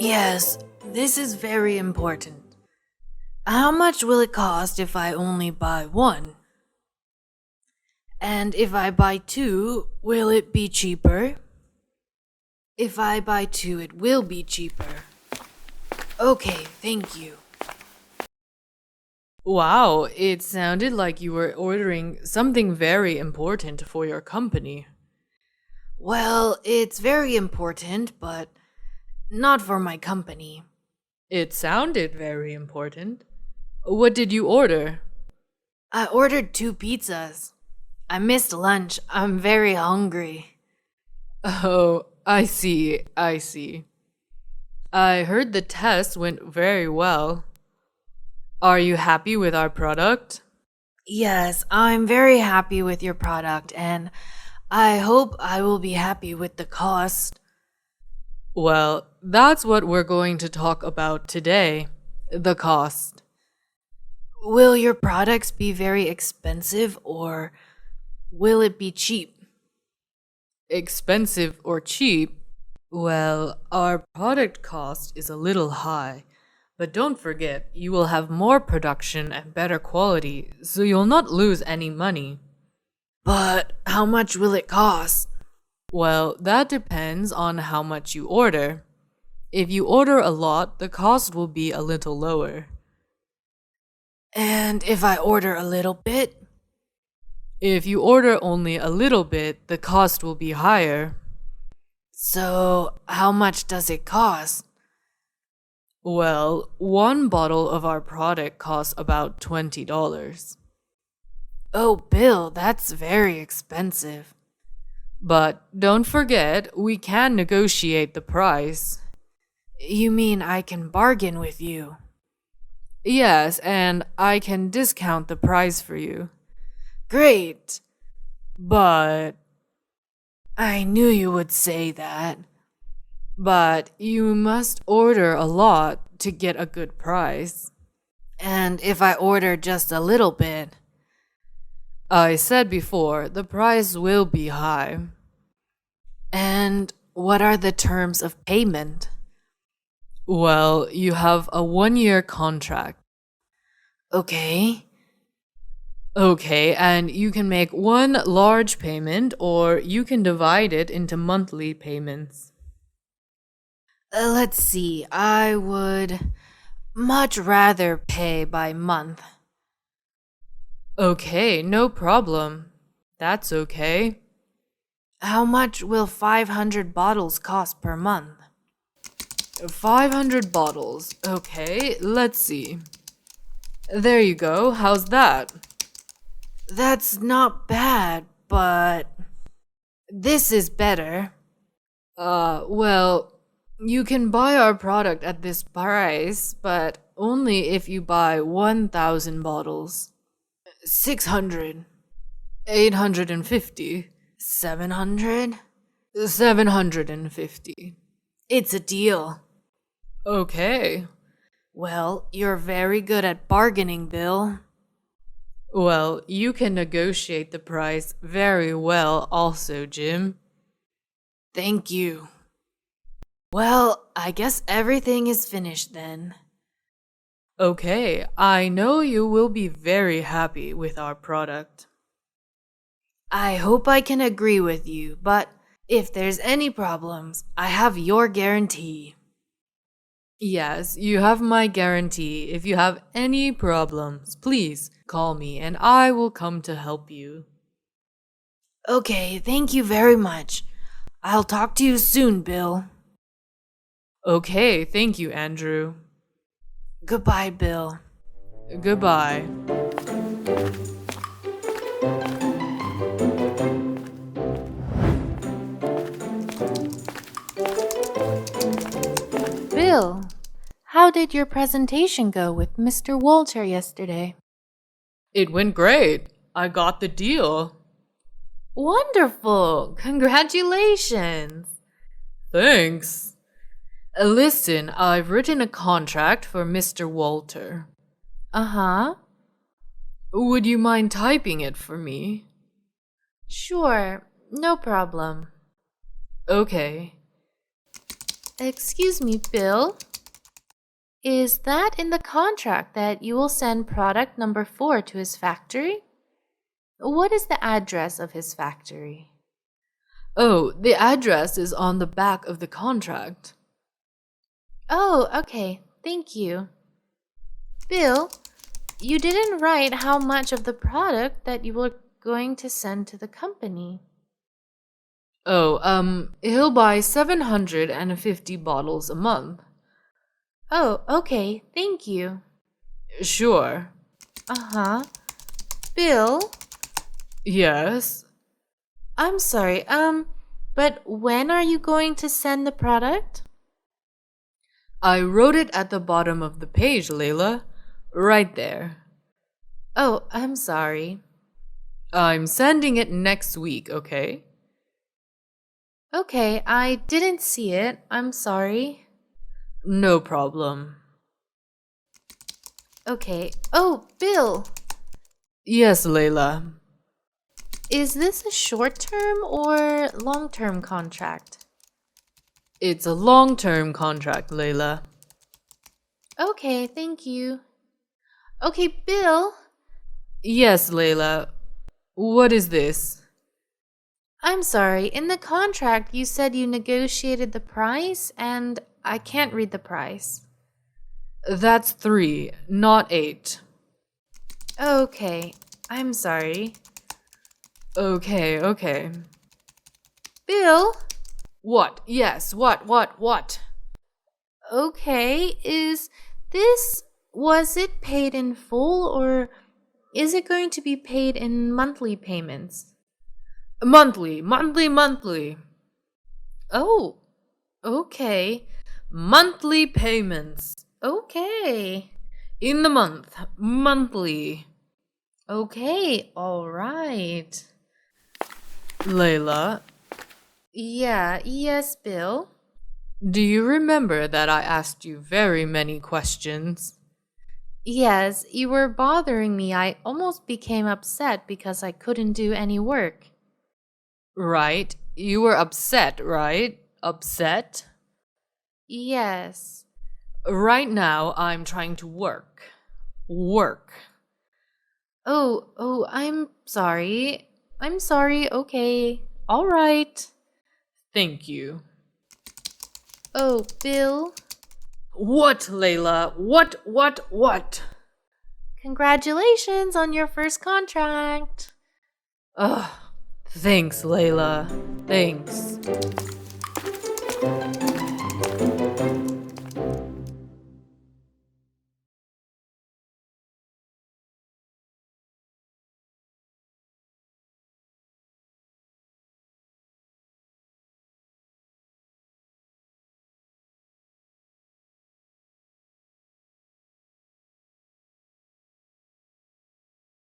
Yes, this is very important. How much will it cost if I only buy one? And if I buy two, will it be cheaper? If I buy two, it will be cheaper. Okay, thank you. Wow, it sounded like you were ordering something very important for your company. Well, it's very important, but not for my company. It sounded very important. What did you order? I ordered two pizzas. I missed lunch. I'm very hungry. Oh, I see. I heard the test went very well. Are you happy with our product? Yes, I'm very happy with your product, and I hope I will be happy with the cost. Well, that's what we're going to talk about today, the cost. Will your products be very expensive or will it be cheap? Expensive or cheap? Well, our product cost is a little high, but don't forget, you will have more production and better quality, so you'll not lose any money. But how much will it cost? Well, that depends on how much you order. If you order a lot, the cost will be a little lower. And if I order a little bit? If you order only a little bit, the cost will be higher. So, how much does it cost? Well, one bottle of our product costs about $20. Oh, Bill, that's very expensive. But don't forget, we can negotiate the price. You mean I can bargain with you? Yes, and I can discount the price for you. Great! But I knew you would say that. but you must order a lot to get a good price. And if I order just a little bit? I said before, the price will be high. And what are the terms of payment? Well, you have a 1 year contract. Okay. Okay, and you can make one large payment or you can divide it into monthly payments. Let's see, I would much rather pay by month. Okay, no problem. That's okay. How much will 500 bottles cost per month? 500 bottles. Okay, let's see. There you go. How's that? That's not bad, but this is better. Well, you can buy our product at this price, but only if you buy 1,000 bottles. 600, 850. 700? 750. It's a deal. Okay. Well, you're very good at bargaining, Bill. Well, you can negotiate the price very well also, Jim. Thank you. Well, I guess everything is finished then. Okay, I know you will be very happy with our product. I hope I can agree with you, but if there's any problems, I have your guarantee. Yes, you have my guarantee. If you have any problems, please call me and I will come to help you. Okay, thank you very much. I'll talk to you soon, Bill. Okay, thank you, Andrew. Goodbye, Bill. Goodbye. Bill, how did your presentation go with Mr. Walter yesterday? It went great. I got the deal. Wonderful! Congratulations! Thanks. Listen, I've written a contract for Mr. Walter. Uh-huh. Would you mind typing it for me? Sure, no problem. Okay. Excuse me, Bill. Is that in the contract that you will send product number 4 to his factory? What is the address of his factory? Oh, the address is on the back of the contract. Oh, okay. Thank you. Bill, you didn't write how much of the product that you were going to send to the company. Oh, he'll buy 750 bottles a month. Oh, okay. Thank you. Sure. Uh-huh. Bill, Yes. I'm sorry. But when are you going to send the product? I wrote it at the bottom of the page, Layla. Right there. Oh, I'm sorry. I'm sending it next week, okay? Okay, I didn't see it. I'm sorry. No problem. Okay. Oh, Bill, Yes, Layla. is this a short-term or long-term contract? It's a long-term contract, Layla. Okay, thank you. Okay, Bill, Yes, Layla. What is this? I'm sorry. In the contract, you said you negotiated the price, and I can't read the price. That's 3, not 8. Okay, I'm sorry. Okay. Bill, What? Yes, what? okay, was it paid in full or is it going to be paid in monthly payments? Monthly. Oh, okay, Monthly payments. okay, In the month. Monthly. okay, all right. Layla, Yes, Bill. do you remember that I asked you very many questions? Yes, you were bothering me. I almost became upset because I couldn't do any work. Right? You were upset, right? Upset? Yes. Right now, I'm trying to work. Work. Oh, I'm sorry. I'm sorry. Okay. All right. Thank you. Oh, Bill, What, Layla? What? congratulations on your first contract. Ugh. Thanks, Layla. Thanks.